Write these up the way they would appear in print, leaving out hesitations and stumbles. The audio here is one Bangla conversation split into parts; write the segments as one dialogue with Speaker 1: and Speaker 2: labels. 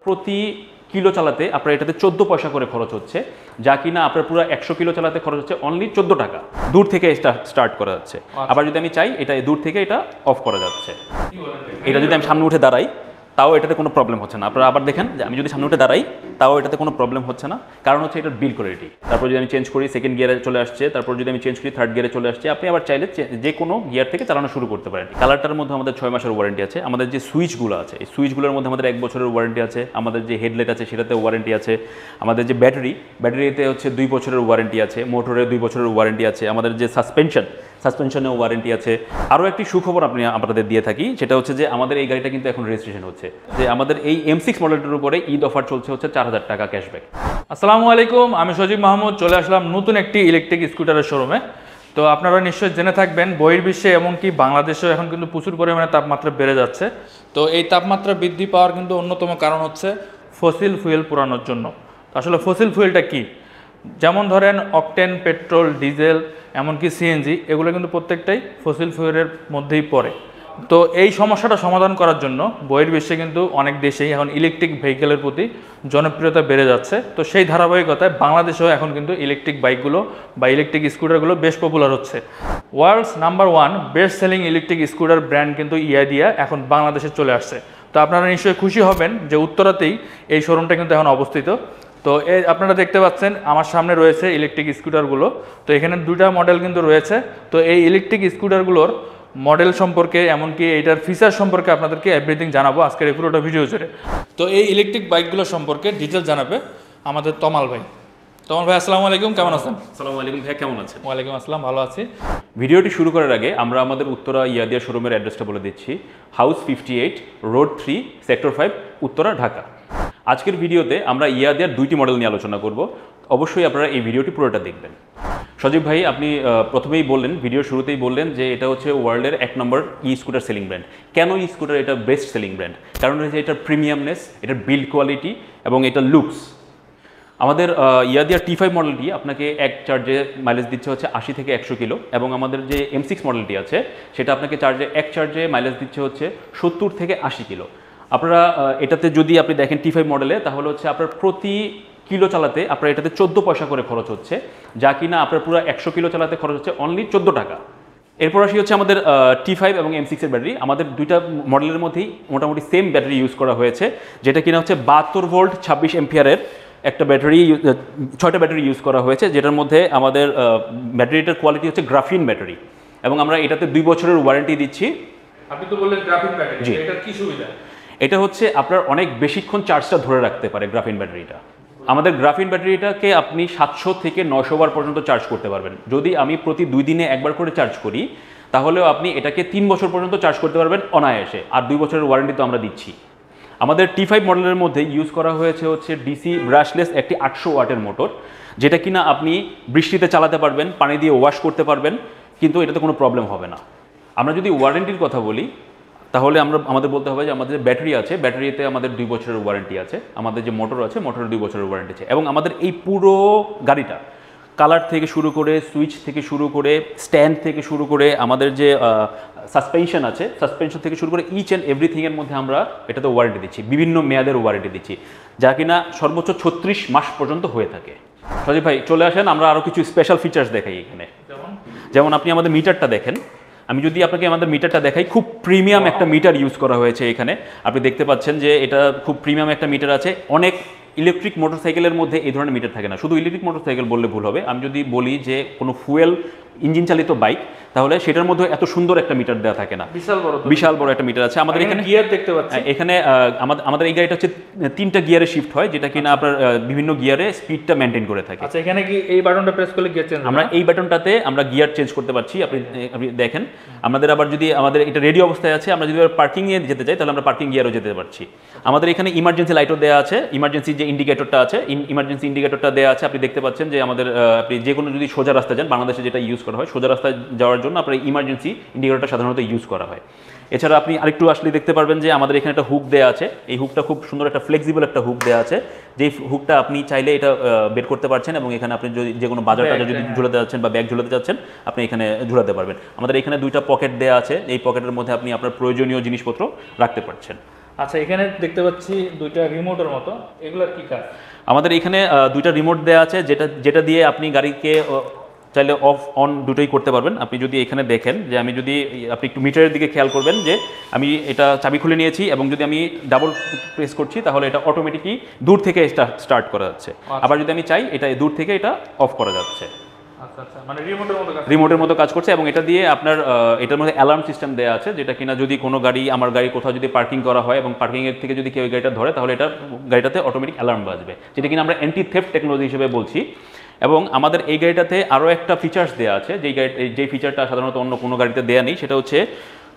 Speaker 1: প্রতি কিলো চালাতে আপনার এটাতে 14 পয়সা করে খরচ হচ্ছে, যা কিনা আপনার পুরো 100 কিলো চালাতে খরচ হচ্ছে অনলি 14 টাকা। দূর থেকে স্টার্ট করা যাচ্ছে। আবার যদি আমি চাই এটা দূর থেকে এটা অফ করা যাচ্ছে। এটা যদি আমি সামনে উঠে দাঁড়াই তাও এটাতে কোনো প্রবলেম হচ্ছে না। আপনারা আবার দেখেন যে আমি যদি সামনে উঠে দাঁড়াই তাও এটাতে কোনো প্রবলেম হচ্ছে না, কারণ হচ্ছে এটার বিল্ড কোয়ালিটি। তারপর যদি আমি চেঞ্জ করি সেকেন্ড গিয়ারে চলে আসছে, তারপর যদি আমি চেঞ্জ করি থার্ড গিয়ারে চলে আসছে। আপনি আবার চাইলে যে কোনো গিয়ার থেকে চালানো শুরু করতে পারেন। কালারটার মধ্যে আমাদের 6 মাসের ওয়ারেন্টি আছে। আমাদের যে সুইচগুলো আছে এই সুইচগুলোর মধ্যে আমাদের 1 বছরের ওয়ারেন্টি আছে। আমাদের যে হেডলাইট আছে সেটাতে ওয়ারেন্টি আছে। আমাদের যে ব্যাটারিতে হচ্ছে 2 বছরের ওয়ারেন্টি আছে। মোটরে 2 বছরের ওয়ারেন্টি আছে। আমাদের যে সাসপেনশনেও ওয়ারেন্টি আছে। আরও একটি সুখবর আপনাদের দিয়ে থাকি, সেটা হচ্ছে যে আমাদের এই গাড়িটা কিন্তু এখন রেজিস্ট্রেশন হচ্ছে। যে আমাদের এই M6 মডেলটার উপরে ঈদ অফার চলছে হচ্ছে 4000 টাকা ক্যাশব্যাক।
Speaker 2: আসসালামু আলাইকুম, আমি সজীব মাহমুদ চলে আসলাম নতুন একটি ইলেকট্রিক স্কুটারের শোরুমে। তো আপনারা নিশ্চয়ই জেনে থাকবেন বহির্বিশ্বে এমনকি বাংলাদেশেও এখন কিন্তু প্রচুর পরিমাণে তাপমাত্রা বেড়ে যাচ্ছে। তো এই তাপমাত্রা বৃদ্ধি পাওয়ার কিন্তু অন্যতম কারণ হচ্ছে ফসিল ফুয়েল পোড়ানোর জন্য। আসলে ফসিল ফুয়েলটা কি? যেমন ধরেন অকটেন, পেট্রোল, ডিজেল, এমনকি সিএনজি, এগুলো কিন্তু প্রত্যেকটাই ফসিল ফুয়েলের মধ্যেই পড়ে। তো এই সমস্যাটা সমাধান করার জন্য বহির্বিশ্বে কিন্তু অনেক দেশেই এখন ইলেকট্রিক ভেহিকেলের প্রতি জনপ্রিয়তা বেড়ে যাচ্ছে। তো সেই ধারাবাহিকতায় বাংলাদেশেও এখন কিন্তু ইলেকট্রিক বাইকগুলো বা ইলেকট্রিক স্কুটারগুলো বেশ পপুলার হচ্ছে। World's number 1 best selling electric scooter brand কিন্তু ইয়াদিয়া এখন বাংলাদেশে চলে আসছে। তো আপনারা নিশ্চয়ই খুশি হবেন যে উত্তরাতেই এই শোরুমটা কিন্তু এখন অবস্থিত। তো আপনারা দেখতে পাচ্ছেন আমার সামনে রয়েছে ইলেকট্রিক স্কুটারগুলো। তো এখানে 2টা মডেল কিন্তু রয়েছে। তো এই ইলেকট্রিক স্কুটারগুলোর মডেল সম্পর্কে এমনকি এইটার ফিচার সম্পর্কে আপনাদেরকে এভরিথিং জানাবো আজকের এই পুরোটা ভিডিও জুড়ে। তো এই ইলেকট্রিক বাইকগুলো সম্পর্কে ডিটেল জানাবে আমাদের তমাল ভাই। তমাল ভাই আসসালামু আলাইকুম, কেমন আছেন?
Speaker 1: আসসালামু আলাইকুম ভাই, কেমন আছেন?
Speaker 2: ওয়ালাইকুম আসসালাম, ভালো আছি।
Speaker 1: ভিডিওটি শুরু করার আগে আমরা আমাদের উত্তরা ইয়াদিয়া শোরুমের অ্যাড্রেসটা বলে দিচ্ছি। House 58, road 3, sector 5, Uttara, Dhaka. আজকের ভিডিওতে আমরা ইয়াদিয়ার 2টি মডেল নিয়ে আলোচনা করব। অবশ্যই আপনারা এই ভিডিওটি পুরোটা দেখবেন। সজীব ভাই, আপনি প্রথমেই বললেন, ভিডিও শুরুতেই বললেন যে এটা হচ্ছে ওয়ার্ল্ডের 1 নম্বর স্কুটার সেলিং ব্র্যান্ড। কেন স্কুটার এটা বেস্ট সেলিং ব্র্যান্ড? কারণ হচ্ছে এটার প্রিমিয়ামনেস, এটার বিল্ড কোয়ালিটি এবং এটার লুকস। আমাদের ইয়াদিয়া T5 মডেলটি আপনাকে এক চার্জে মাইলেজ দিচ্ছে হচ্ছে 80 থেকে 100 কিলো, এবং আমাদের যে M6 মডেলটি আছে সেটা আপনাকে এক চার্জে মাইলেজ দিচ্ছে হচ্ছে 70 থেকে 80 কিলো। আপনারা এটাতে যদি আপনি দেখেন T5 মডেলে, তাহলে হচ্ছে আপনার প্রতি কিলো চালাতে আপনার এটাতে 14 পয়সা করে খরচ হচ্ছে, যা কিনা আপনার পুরো 100 কিলো চালাতে খরচ হচ্ছে অনলি 14 টাকা। এরপর আসি হচ্ছে আমাদের T5 এবং M6 এর ব্যাটারি। আমাদের 2টা মডেলের মধ্যেই মোটামুটি সেম ব্যাটারি ইউজ করা হয়েছে, যেটা কিনা হচ্ছে 72 ভোল্ট 26 এম্পিয়ারের একটা ব্যাটারি, 6টা ব্যাটারি ইউজ করা হয়েছে, যেটার মধ্যে আমাদের ব্যাটারিটার কোয়ালিটি হচ্ছে গ্রাফিন ব্যাটারি, এবং আমরা এটাতে 2 বছরের ওয়ারেন্টি দিচ্ছি।
Speaker 2: আপনি তো বললেন গ্রাফিন ব্যাটারি, এটার কি সুবিধা?
Speaker 1: এটা হচ্ছে আপনার অনেক বেশিক্ষণ চার্জটা ধরে রাখতে পারে গ্রাফিন ব্যাটারিটা। আমাদের গ্রাফিন ব্যাটারিটাকে আপনি 700 থেকে 900 বার পর্যন্ত চার্জ করতে পারবেন। যদি আমি প্রতি 2 দিনে একবার করে চার্জ করি, তাহলেও আপনি এটাকে 3 বছর পর্যন্ত চার্জ করতে পারবেন অনায়াসে। আর 2 বছরের ওয়ারেন্টি তো আমরা দিচ্ছি। আমাদের T5 মডেলের মধ্যে ইউজ করা হয়েছে হচ্ছে ডিসি ব্রাশলেস একটি 800 ওয়াটের মোটর, যেটা কিনা আপনি বৃষ্টিতে চালাতে পারবেন, পানি দিয়ে ওয়াশ করতে পারবেন, কিন্তু এটাতে কোনো প্রবলেম হবে না। আমরা যদি ওয়ারেন্টির কথা বলি, তাহলে আমাদের বলতে হবে যে আমাদের যে ব্যাটারি আছে, ব্যাটারিতে আমাদের 2 বছরের ওয়ারেন্টি আছে। আমাদের যে মোটর আছে, মোটরের 2 বছরের ওয়ারেন্টি আছে। এবং আমাদের এই পুরো গাড়িটা কালার থেকে শুরু করে, সুইচ থেকে শুরু করে, স্ট্যান্ড থেকে শুরু করে, আমাদের যে সাসপেনশন আছে, সাসপেনশন থেকে শুরু করে ইচ অ্যান্ড এভরিথিংয়ের মধ্যে আমরা এটাতে ওয়ারেন্টি দিচ্ছি, বিভিন্ন মেয়াদের ওয়ারেন্টি দিচ্ছি, যা কিনা সর্বোচ্চ 36 মাস পর্যন্ত হয়ে থাকে। সজীব ভাই চলে আসেন, আমরা আরও কিছু স্পেশাল ফিচার্স দেখাই এখানে। যেমন আপনি আমাদের মিটারটা দেখেন। আমি যদি আপনাকে আমাদের মিটারটা দেখাই, খুব প্রিমিয়াম একটা মিটার ইউজ করা হয়েছে এখানে। আপনি দেখতে পাচ্ছেন যে এটা খুব প্রিমিয়াম একটা মিটার আছে। অনেক ইলেকট্রিক মোটরসাইকেলের মধ্যে এই ধরনের মিটার থাকে না। শুধু ইলেকট্রিক মোটরসাইকেল বললে ভুল হবে। আমি যদি বলি যে কোনো ফুয়েল ইঞ্জিন চালিত বাইক, তাহলে সেটার মধ্যে এত সুন্দর একটা মিটার দেওয়া থাকে না। বিশাল বড় একটা মিটার আছে। আমাদের এখানে
Speaker 2: গিয়ার দেখতে পাচ্ছি।
Speaker 1: এখানে আমাদের এই গাড়িটা হচ্ছে 3টা গিয়ারে শিফট হয়, যেটা কিনা আপনার বিভিন্ন গিয়ারে স্পিডটা মেনটেন করে থাকে।
Speaker 2: আচ্ছা, এখানে কি এই বাটনটা প্রেস করলে গিয়ার চেঞ্জ?
Speaker 1: আমরা এই বাটনটাতে আমরা গিয়ার চেঞ্জ করতে পারছি। আপনি দেখেন, আমাদের আবার যদি আমাদের এটা রেডি অবস্থায় আছে, আমরা যদি পার্কিং এ যেতে চাই, তাহলে আমরা পার্কিং গিয়ারও যেতে পারছি। আমাদের এখানে ইমার্জেন্সি লাইটও দেওয়া আছে। ইমার্জেন্সি যে ইন্ডিকেটরটা আছে, ইমার্জেন্সি ইন্ডিকেটরটা দেওয়া আছে। আপনি দেখতে পাচ্ছেন যে আমাদের আপনি যে কোনো যদি সোজা রাস্তায় যান, বাংলাদেশে যেটা ইউজ করা হয়, সোজা রাস্তায় যাওয়ার জন্য আপনার ইমার্জেন্সি ইন্ডিকেটরটা সাধারণত ইউজ করা হয়। এছাড়া আপনি আরেকটু আসলে দেখতে পারবেন যে আমাদের এখানে একটা হুক দেওয়া আছে। এই হুকটা খুব সুন্দর, একটা ফ্লেক্সিবল একটা হুক দেওয়া আছে, যেই হুকটা আপনি চাইলে এটা বের করতে পারছেন, এবং এখানে আপনি যদি যে কোনো বাজার টাজার যদি ঝুলাতে যাচ্ছেন বা ব্যাগ ঝুলাতে যাচ্ছেন, আপনি এখানে ঝুলাতে পারবেন। আমাদের এখানে 2টা পকেট দেওয়া আছে। এই পকেটের মধ্যে আপনি আপনার প্রয়োজনীয় জিনিসপত্র রাখতে পারছেন।
Speaker 2: আচ্ছা, এখানে দেখতে পাচ্ছি দুইটা রিমোটের মতো, এগুলোর কি কাজ?
Speaker 1: আমাদের এখানে দুইটা রিমোট দেওয়া আছে, যেটা যেটা দিয়ে আপনি গাড়িকে চাইলে অফ অন দুটোই করতে পারবেন। আপনি যদি এখানে দেখেন যে আমি যদি আপনি একটু মিটারের দিকে খেয়াল করবেন যে আমি এটা চাবি খুলে নিয়েছি এবং যদি আমি ডাবল প্রেস করছি তাহলে এটা অটোমেটিকলি দূর থেকে স্টার্ট করা যাচ্ছে। আবার যদি আমি চাই এটা দূর থেকে এটা অফ করা যাচ্ছে।
Speaker 2: আচ্ছা আচ্ছা, মানে রিমোটের মতো কাজ।
Speaker 1: রিমোটের মতো কাজ করছে এবং এটা দিয়ে আপনার এটার মধ্যে অ্যালার্ম সিস্টেম দেওয়া আছে, যেটা কিনা যদি কোনো গাড়ি আমার গাড়ি কোথাও যদি পার্কিং করা হয় এবং পার্কিংয়ের থেকে যদি কেউ গাড়িটা ধরে তাহলে এটা গাড়িটাতে অটোমেটিক অ্যালার্ম বাজবে, যেটা কিনা আমরা অ্যান্টি থেফট টেকনোলজি হিসেবে বলছি। এবং আমাদের এই গাড়িটাতে আরও একটা ফিচার্স দেওয়া আছে, যেই ফিচারটা সাধারণত অন্য কোনো গাড়িতে দেওয়া নেই, সেটা হচ্ছে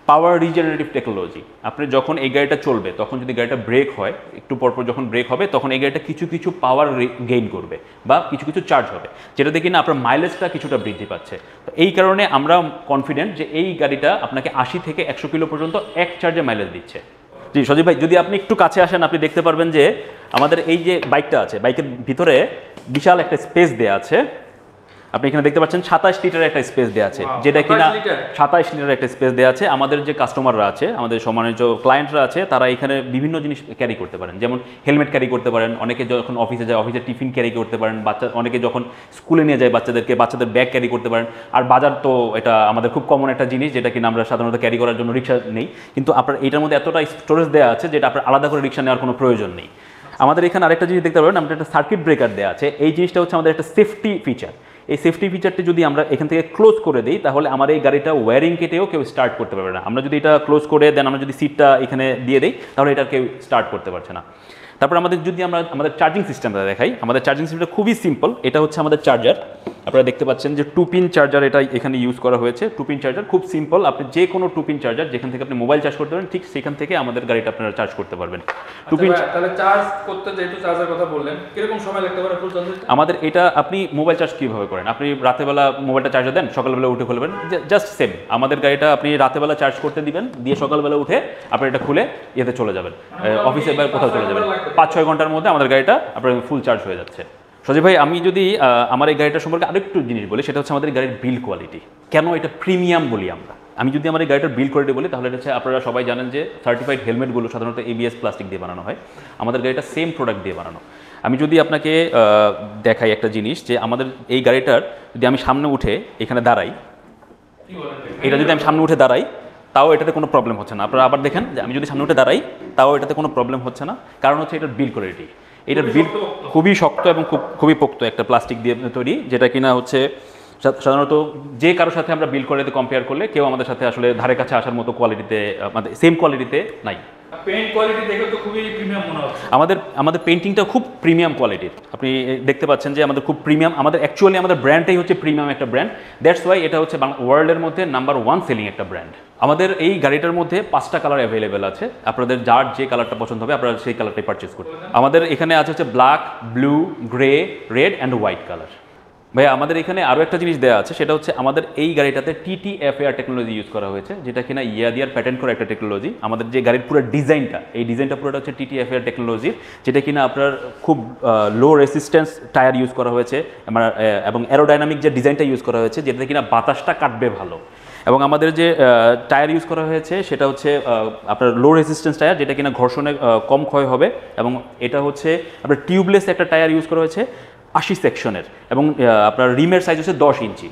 Speaker 1: পাওয়ার রিজেনারেটিভ টেকনোলজি। আপনি যখন এই গাড়িটা চলবে তখন যদি গাড়িটা ব্রেক হয়, একটু পরপর যখন ব্রেক হবে তখন এই গাড়িটা কিছু কিছু পাওয়ার গেইন করবে বা কিছু কিছু চার্জ হবে, যেটা দেখি না আপনার মাইলেজটা কিছুটা বৃদ্ধি পাচ্ছে। তো এই কারণে আমরা কনফিডেন্ট যে এই গাড়িটা আপনাকে 80 থেকে 100 কিলো পর্যন্ত এক চার্জে মাইলেজ দিচ্ছে। জি সজীব ভাই, যদি আপনি একটু কাছে আসেন আপনি দেখতে পারবেন যে আমাদের এই যে বাইকটা আছে, বাইকের ভিতরে বিশাল একটা স্পেস দেওয়া আছে। আপনি এখানে দেখতে পাচ্ছেন 27 লিটারের একটা স্পেস দেওয়া আছে, যেটা কিনা 27 লিটারের একটা স্পেস দেওয়া আছে। আমাদের যে কাস্টমাররা আছে, আমাদের সম্মানিত ক্লায়েন্টরা আছে, তারা এখানে বিভিন্ন জিনিস ক্যারি করতে পারেন, যেমন হেলমেট ক্যারি করতে পারেন, অনেকে যখন অফিসে যায় অফিসে টিফিন ক্যারি করতে পারেন, অনেকে যখন স্কুলে নিয়ে যায় বাচ্চাদের ব্যাগ ক্যারি করতে পারেন। আর বাজার তো এটা আমাদের খুব কমন একটা জিনিস, যেটা কিনা আমরা সাধারণত ক্যারি করার জন্য রিক্সা নেই, কিন্তু আপনার এটার মধ্যে এতটা স্টোরেজ দেওয়া আছে যেটা আপনার আলাদা করে রিক্সা নেওয়ার কোনো প্রয়োজন নেই। আমাদের এখানে আরেকটা জিনিস দেখতে পারবেন, আমাদের একটা সার্কিট ব্রেকার দেওয়া আছে। এই জিনিসটা হচ্ছে আমাদের একটা সেফটি ফিচার। এই সেফটি ফিচারটি যদি আমরা এখান থেকে ক্লোজ করে দিই তাহলে আমার এই গাড়িটা ওয়্যারিং কেটেও কেউ স্টার্ট করতে পারবে না। আমরা যদি এটা ক্লোজ করে দেন, আমরা যদি সিটটা এখানে দিয়ে দিই তাহলে এটা কেউ স্টার্ট করতে পারছে না। তারপর আমাদের চার্জিং সিস্টেমটা দেখাই। আমাদের চার্জিং সিস্টেমটা খুবই সিম্পল। এটা হচ্ছে আমাদের চার্জার, আপনারা দেখতে পাচ্ছেন যে 2 পিন চার্জার এটা এখানে ইউজ করা হয়েছে। 2 পিন চার্জার খুব সিম্পল, আপনি যে কোনো 2 পিন চার্জার যেখান থেকে আপনি মোবাইল চার্জ করতে পারেন ঠিক সেখান থেকে আমাদের গাড়িটা আপনারা চার্জ করতে পারবেন। 2 পিন
Speaker 2: তাহলে চার্জ করতে যেহেতু চার্জের কথা বললেন, কিরকম সময় লাগতে পারে ফুল চার্জ?
Speaker 1: আমাদের এটা আপনি মোবাইল চার্জ কীভাবে করেন, আপনি রাতেবেলা মোবাইলটা চার্জে দেন, সকালবেলা উঠে খুলবেন, জাস্ট সেম। আমাদের গাড়িটা আপনি রাতেবেলা চার্জ করতে দিবেন, দিয়ে সকালবেলা উঠে আপনি এটা খুলে ইয়েতে চলে যাবেন, অফিসে বা কোথাও চলে যাবেন। 5-6 ঘন্টার মধ্যে আমাদের গাড়িটা আপনার ফুল চার্জ হয়ে যাচ্ছে। সজীব ভাই, আমি যদি আমার এই গাড়িটা সম্পর্কে আরেকটু জিনিস বলি, সেটা হচ্ছে আমাদের গাড়ির বিল্ড কোয়ালিটি। কেন এটা প্রিমিয়াম বলি আমরা? আমি যদি আমার এই গাড়িটার বিল্ড কোয়ালিটি বলি তাহলে হচ্ছে আপনারা সবাই জানেন যে সার্টিফাইড হেলমেটগুলো সাধারণত ABS প্লাস্টিক দিয়ে বানানো হয়, আমাদের গাড়িটা সেম প্রোডাক্ট দিয়ে বানানো। আমি যদি আপনাকে দেখাই একটা জিনিস, যে আমাদের এই গাড়িটার যদি আমি সামনে উঠে এখানে দাঁড়াই, এটা যদি আমি সামনে উঠে দাঁড়াই তাও এটাতে কোনো প্রবলেম হচ্ছে না। আপনারা আবার দেখেন যে আমি যদি সামনে উঠে দাঁড়াই তাও এটাতে কোনো প্রবলেম হচ্ছে না, কারণ হচ্ছে এটার বিল্ড কোয়ালিটি। এটার বিল্ড খুবই শক্ত এবং খুবই পোক্ত একটা প্লাস্টিক দিয়ে তৈরি, যেটা কিনা হচ্ছে সাধারণত যে কারোর সাথে আমরা বিল্ড কোয়ালিটি কম্পেয়ার করলে কেউ আমাদের সাথে আসলে ধারে কাছে আসার মতো কোয়ালিটিতে, আমাদের সেম কোয়ালিটিতে নাই।
Speaker 2: পেইন্ট কোয়ালিটি দেখে তো খুবই প্রিমিয়াম মনে হচ্ছে।
Speaker 1: আমাদের পেইন্টিংটা খুব প্রিমিয়াম কোয়ালিটির, আপনি দেখতে পাচ্ছেন যে আমাদের খুব প্রিমিয়াম। অ্যাকচুয়ালি আমাদের ব্র্যান্ডটাই হচ্ছে প্রিমিয়াম একটা ব্র্যান্ড, দ্যাটস ওয়াই এটা হচ্ছে ওয়ার্ল্ডের মধ্যে নাম্বার 1 সেলিং একটা ব্র্যান্ড। আমাদের এই গাড়িটার মধ্যে 5টা কালার অ্যাভেলেবেল আছে, আপনাদের যার যে কালারটা পছন্দ হবে আপনারা সেই কালারটাই পারচেস করবেন। আমাদের এখানে আছে হচ্ছে black, blue, grey, red and white colour. ভাইয়া, আমাদের এখানে আরও একটা জিনিস দেওয়া আছে, সেটা হচ্ছে আমাদের এই গাড়িটাতে TTFAR টেকনোলজি ইউজ করা হয়েছে, যেটা কিনা ইয়াদিয়ার প্যাটেন্ট করা একটা টেকনোলজি। আমাদের যে গাড়ির পুরো ডিজাইনটা, এই ডিজাইনটা পুরোটা হচ্ছে TTFAR টেকনোলজির, যেটা কিনা আপনার খুব লো রেসিস্ট্যান্স টায়ার ইউজ করা হয়েছে এবং অ্যারোডাইনামিক যে ডিজাইনটা ইউজ করা হয়েছে, যেটা কিনা বাতাসটা কাটবে ভালো। এবং আমাদের যে টায়ার ইউজ করা হয়েছে সেটা হচ্ছে আপনার লো রেসিস্ট্যান্স টায়ার, যেটা কিনা ঘর্ষণে কম ক্ষয় হবে। এবং এটা হচ্ছে আপনার টিউবলেস একটা টায়ার ইউজ করা হয়েছে 80 সেকশনের, এবং আপনার রিমের সাইজ হচ্ছে 10 ইঞ্চি,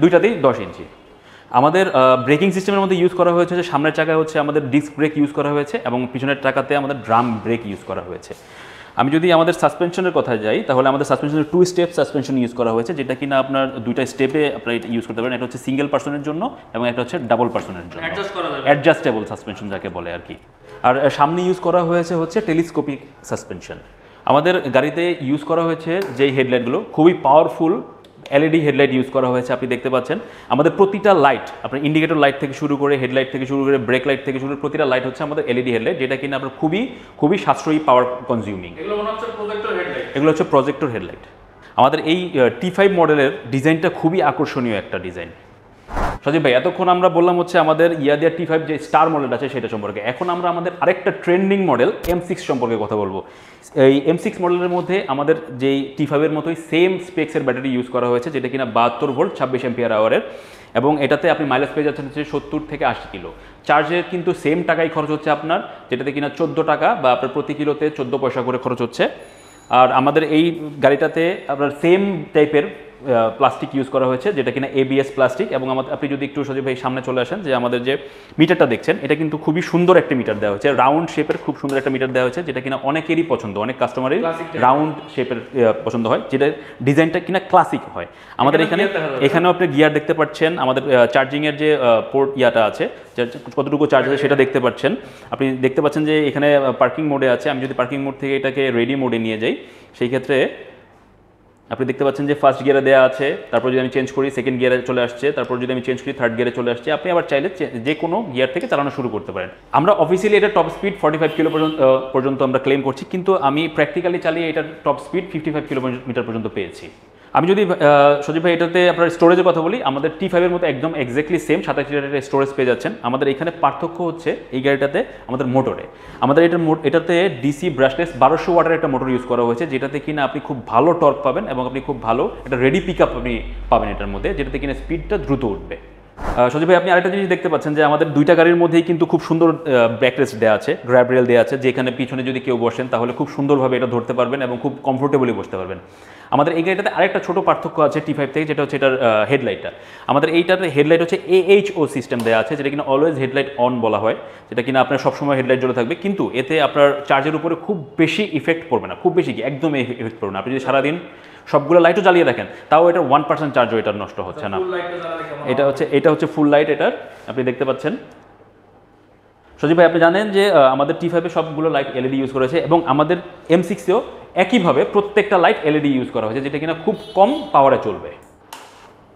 Speaker 1: দুইটাতেই 10 ইঞ্চি। আমাদের ব্রেকিং সিস্টেমের মধ্যে ইউজ করা হয়েছে যে সামনের চাকায় হচ্ছে আমাদের ডিস্ক ব্রেক ইউজ করা হয়েছে এবং পিছনের চাকাতে আমাদের ড্রাম ব্রেক ইউজ করা হয়েছে। আমি যদি আমাদের সাসপেনশনের কথা যাই তাহলে আমাদের সাসপেনশনের 2 স্টেপ সাসপেনশন ইউজ করা হয়েছে, যেটা কিনা আপনার 2টা স্টেপে আপনারা এটা ইউজ করতে পারেন। একটা হচ্ছে সিঙ্গেল পার্সনের জন্য এবং একটা হচ্ছে ডাবল পার্সনের জন্য, অ্যাডজাস্টেবল সাসপেনশন যাকে বলে আর কি। আর সামনে ইউজ করা হয়েছে হচ্ছে টেলিস্কোপিক সাসপেনশন। আমাদের গাড়িতে ইউজ করা হয়েছে যেই হেডলাইটগুলো খুবই পাওয়ারফুল LED হেডলাইট ইউজ করা হয়েছে। আপনি দেখতে পাচ্ছেন আমাদের প্রতিটা লাইট, আপনার ইন্ডিকেটর লাইট থেকে শুরু করে হেডলাইট থেকে শুরু করে ব্রেক লাইট থেকে শুরু করে প্রতিটা লাইট হচ্ছে আমাদের LED হেডলাইট, যেটা কিনা আপনার খুবই সাশ্রয়ী, পাওয়ার কনজিউমিং। এগুলো হচ্ছে প্রজেক্টর হেডলাইট। আমাদের এই T5 মডেলের ডিজাইনটা খুবই আকর্ষণীয় একটা ডিজাইন। সজীব ভাই, এতক্ষণ আমরা বললাম হচ্ছে আমাদের ইয়াদিয়া T5 যে স্টার মডেল আছে সেটা সম্পর্কে। এখন আমরা আমাদের আরেকটা ট্রেন্ডিং মডেল M6 সম্পর্কে কথা বলবো। এই M6 মডেলের মধ্যে আমাদের যেই T5 এর মতোই সেম স্পেক্সের ব্যাটারি ইউজ করা হয়েছে, যেটা কিনা 72 ভোল্ট 26 অ্যাম্পিয়ার আওয়ারের। এবং এটাতে আপনি মাইলেজ পেয়ে যাচ্ছেন হচ্ছে 70 থেকে 80 কিলো। চার্জে কিন্তু সেম টাকাই খরচ হচ্ছে আপনার, যেটাতে কিনা 14 টাকা বা আপনার প্রতি কিলোতে 14 পয়সা করে খরচ হচ্ছে। আর আমাদের এই গাড়িটাতে আপনার সেম টাইপের প্লাস্টিক ইউজ করা হয়েছে, যেটা কিনা ABS প্লাস্টিক। এবং আমাদের আপনি যদি একটু সজীব ভাই সামনে চলে আসেন, যে আমাদের যে মিটারটা দেখছেন এটা কিন্তু খুবই সুন্দর একটা মিটার দেওয়া হয়েছে, রাউন্ড শেপের খুব সুন্দর একটা মিটার দেওয়া হয়েছে, যেটা কিনা অনেকেরই পছন্দ, অনেক কাস্টমারের রাউন্ড শেপের পছন্দ হয়, যেটা ডিজাইনটা কিনা ক্লাসিক হয়। আমাদের এখানেও আপনি গিয়ার দেখতে পাচ্ছেন, আমাদের চার্জিংয়ের যে পোর্ট ইয়াটা আছে, কতটুকু চার্জ আছে সেটা দেখতে পাচ্ছেন। আপনি দেখতে পাচ্ছেন যে এখানে পার্কিং মোডে আছে। আমি যদি পার্কিং মোড থেকে এটাকে রেডি মোডে নিয়ে যাই, সেই ক্ষেত্রে আপনি দেখতে পাচ্ছেন যে ফার্স্ট গিয়ারে দেওয়া আছে, তারপর যদি আমি চেঞ্জ করি সেকেন্ড গিয়ারে চলে আসছে, তারপর যদি আমি চেঞ্জ করি থার্ড গিয়ারে চলে আসছে। আপনি আবার চাইলে যে কোনো গিয়ার থেকে চালানো শুরু করতে পারেন। আমরা অফিসিয়ালি এটা টপ স্পিড 45 কিলো পর্যন্ত আমরা ক্লেম করছি, কিন্তু আমি প্র্যাকটিক্যালি চালিয়ে এটার টপ স্পিড 55 কিলোমিটার পর্যন্ত পেয়েছি। আমি যদি সজীব ভাই এটাতে আপনার স্টোরেজের কথা বলি, আমাদের T5 এর মতো একদম এক্স্যাক্টলি সেম 27 লিটারের স্টোরেজ পেয়ে যাচ্ছেন। আমাদের এখানে পার্থক্য হচ্ছে এই গাড়িটাতে আমাদের মোটরে, আমাদের এটাতে DC ব্রাশলেস 1200 ওয়াটের একটা মোটর ইউজ করা হয়েছে, যেটাতে কিনা আপনি খুব ভালো টর্ক পাবেন এবং আপনি খুব ভালো একটা রেডি পিক আপ আপনি পাবেন এটার মধ্যে, যেটাতে কিনা স্পিডটা দ্রুত উঠবে। সজীব ভাই আপনি আরেকটা জিনিস দেখতে পাচ্ছেন যে আমাদের দুইটা গাড়ির মধ্যেই কিন্তু খুব সুন্দর ব্যাকরেস্ট দেওয়া আছে, গ্র্যাব রেল দেওয়া আছে, যেখানে পিছনে যদি কেউ বসেন তাহলে খুব সুন্দরভাবে এটা ধরতে পারবেন এবং খুব কমফোর্টেবলি বসতে পারবেন। আমাদের এই গাড়িটাতে আরেকটা ছোট পার্থক্য আছে T5 থেকে, যেটা হচ্ছে এটার হেডলাইটটা। আমাদের এইটাতে হেডলাইট হচ্ছে AHO সিস্টেম দেওয়া আছে, যেটা কিনা অলওয়েজ হেডলাইট অন বলা হয়, যেটা কিনা আপনার সবসময় হেডলাইট জ্বলে থাকবে, কিন্তু এতে আপনার চার্জের উপরে খুব বেশি ইফেক্ট পড়বে না, খুব বেশি কি একদম ইফেক্ট পড়বে না। আপনি যদি সারাদিন সবগুলো লাইটও জ্বালিয়ে রাখেন তাও এটার 1% চার্জও এটার নষ্ট হচ্ছে না। এটা হচ্ছে ফুল লাইট এটার, আপনি দেখতে পাচ্ছেন। সজীব ভাই আপনি জানেন যে আমাদের T5 এ সবগুলো লাইট LED ইউজ করেছে, এবং আমাদের M6-এও একইভাবে প্রত্যেকটা লাইট LED ইউজ করা হয়েছে, যেটা কিনা খুব কম পাওয়ারে চলবে।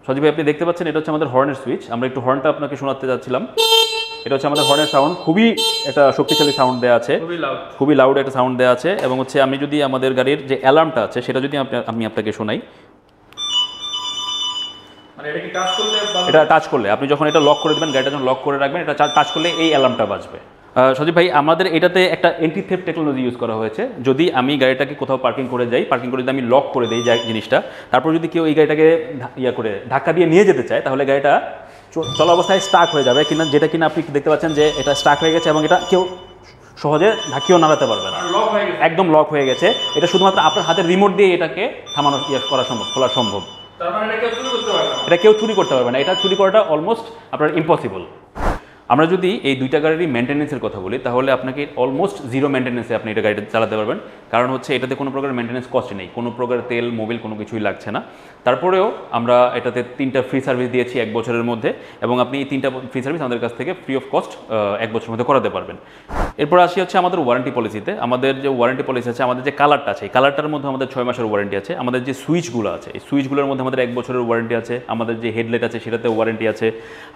Speaker 1: সজীব ভাই আপনি দেখতে পাচ্ছেন এটা হচ্ছে আমাদের হর্নের সুইচ। আমরা একটু হর্নটা আপনাকে শোনাতে যাচ্ছিলাম। এটা হচ্ছে আমাদের হর্নের সাউন্ড, খুবই একটা শক্তিশালী সাউন্ড দেওয়া আছে, খুবই লাউড একটা সাউন্ড দেওয়া আছে। এবং হচ্ছে আমি যদি আমাদের গাড়ির যে অ্যালার্মটা আছে সেটা যদি আমি আপনাকে শোনাই, এটা টাচ করলে আপনি যখন এটা লক করে দেবেন, গাড়িটা যখন লক করে রাখবেন, এটা টাচ করলে এই অ্যালার্মটা বাজবে। সজীব ভাই আমাদের এটাতে একটা এন্টি থেফট টেকনোলজি ইউজ করা হয়েছে। যদি আমি গাড়িটাকে কোথাও পার্কিং করে যাই, পার্কিং করে যদি আমি লক করে দিই জিনিসটা, তারপর যদি কেউ এই গাড়িটাকে করে ধাক্কা দিয়ে নিয়ে যেতে চায়, তাহলে গাড়িটা চলা অবস্থায় স্টার্ট হয়ে যাবে কিনা, যেটা কিনা আপনি দেখতে পাচ্ছেন যে এটা স্টার্ট হয়ে গেছে এবং এটা কেউ সহজে ধাক্কিও নাড়াতে পারবে না, একদম লক হয়ে গেছে। এটা শুধুমাত্র আপনার হাতের রিমোট দিয়ে এটাকে থামানো করা সম্ভব, খোলা সম্ভব। এটা কেউ চুরি করতে পারবে না, এটা চুরি করাটা অলমোস্ট আপনার ইম্পসিবল। আমরা যদি এই দুইটা গাড়ির মেনটেন্যান্সের কথা বলি, তাহলে আপনাকে অলমোস্ট জিরো মেনটেন্যান্সে আপনি এটা গাড়িটা চালাতে পারবেন, কারণ হচ্ছে এটাতে কোনো প্রকার মেনটেন্যান্স কস্ট নেই, কোনো প্রকার তেল মোবিল কোনো কিছুই লাগছে না। তারপরেও আমরা এটাতে 3টা ফ্রি সার্ভিস দিয়েছি 1 বছরের মধ্যে, এবং আপনি এই 3টা ফ্রি সার্ভিস আমাদের কাছ থেকে ফ্রি অফ কস্ট 1 বছরের মধ্যে করাতে পারবেন। এরপর আসি হচ্ছে আমাদের ওয়ারেন্টি পলিসিতে। আমাদের যে ওয়ারেন্টি পলিসি আছে, আমাদের যে কালারটা আছে, এই কালারটার মধ্যে আমাদের 6 মাসের ওয়ারেন্টি আছে। আমাদের যে সুইচগুলো আছে, এই সুইচগুলোর মধ্যে আমাদের 1 বছরের ওয়ারেন্টি আছে। আমাদের যে হেডলাইট আছে সেটাতে ওয়ারেন্টি আছে।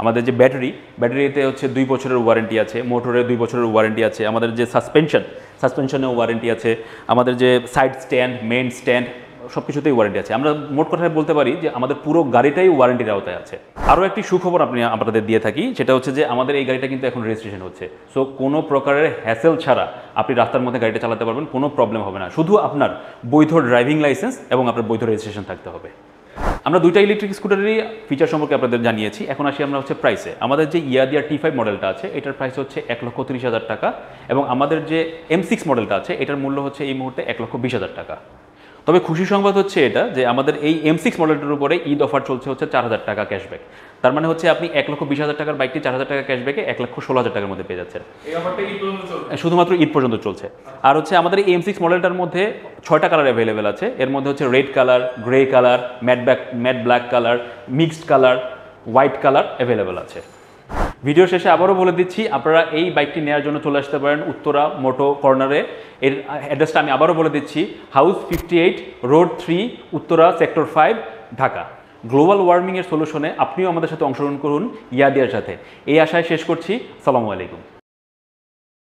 Speaker 1: আমাদের যে ব্যাটারিতে হচ্ছে 2 বছরের ওয়ারেন্টি আছে। মোটরে 2 বছরের ওয়ারেন্টি আছে। আমাদের যে সাসপেনশনেও ওয়ারেন্টি আছে। আমাদের যে সাইড স্ট্যান্ড, মেইন স্ট্যান্ড, সব কিছুতেই ওয়ারেন্টি আছে। আমরা মোট কথায় বলতে পারি যে আমাদের পুরো গাড়িটাই ওয়ারেন্টির আওতায় আছে। আরও একটি সুখবর আপনাদের দিয়ে থাকি, সেটা হচ্ছে যে আমাদের এই গাড়িটা কিন্তু এখন রেজিস্ট্রেশন হচ্ছে। সো কোনো প্রকারের হ্যাসেল ছাড়া আপনি রাস্তার মধ্যে গাড়িটা চালাতে পারবেন, কোনো প্রবলেম হবে না। শুধু আপনার বৈধ ড্রাইভিং লাইসেন্স এবং আপনার বৈধ রেজিস্ট্রেশন থাকতে হবে। আমরা দুইটা ইলেকট্রিক স্কুটারেরই ফিচার সম্পর্কে আপনাদের জানিয়েছি। এখন আসি আমরা হচ্ছে প্রাইসে। আমাদের যে ইয়াদিয়া T5 মডেলটা আছে, এটার প্রাইস হচ্ছে 1,30,000 টাকা, এবং আমাদের যে M6 মডেলটা আছে এটার মূল্য হচ্ছে এই মুহূর্তে 1,20,000 টাকা। তবে খুশি সংবাদ হচ্ছে এটা যে আমাদের এই M6 মডেলটার উপরে ঈদ অফার চলছে হচ্ছে 4,000 টাকা ক্যাশব্যাক। তার মানে হচ্ছে আপনি 1,20,000 টাকার বাইকটি 4,000 টাকা ক্যাশব্যাকে 1,16,000 টাকার মধ্যে পেয়ে যাচ্ছেন।
Speaker 2: এই অফারটা ঈদ পর্যন্ত চলছে,
Speaker 1: শুধুমাত্র ঈদ পর্যন্ত চলছে। আর হচ্ছে আমাদের এই M6 মডেলটার মধ্যে 6টা কালার অ্যাভেলেবেল আছে। এর মধ্যে হচ্ছে red colour, grey colour, matte black colour, mixed colour, white colour available আছে। ভিডিও শেষে আবারও বলে দিচ্ছি, আপনারা এই বাইকটি নেওয়ার জন্য চলে আসতে পারেন উত্তরা মোটো কর্নারে। এর অ্যাড্রেসটা আমি আবারও বলে দিচ্ছি, house 58, road 3, Uttara, sector 5, Dhaka. Global ওয়ার্মিংয়ের সলিউশনে আপনিও আমাদের সাথে অংশগ্রহণ করুন ইয়াদিয়ার সাথে। এই আশায় শেষ করছি। আসসালামু আলাইকুম।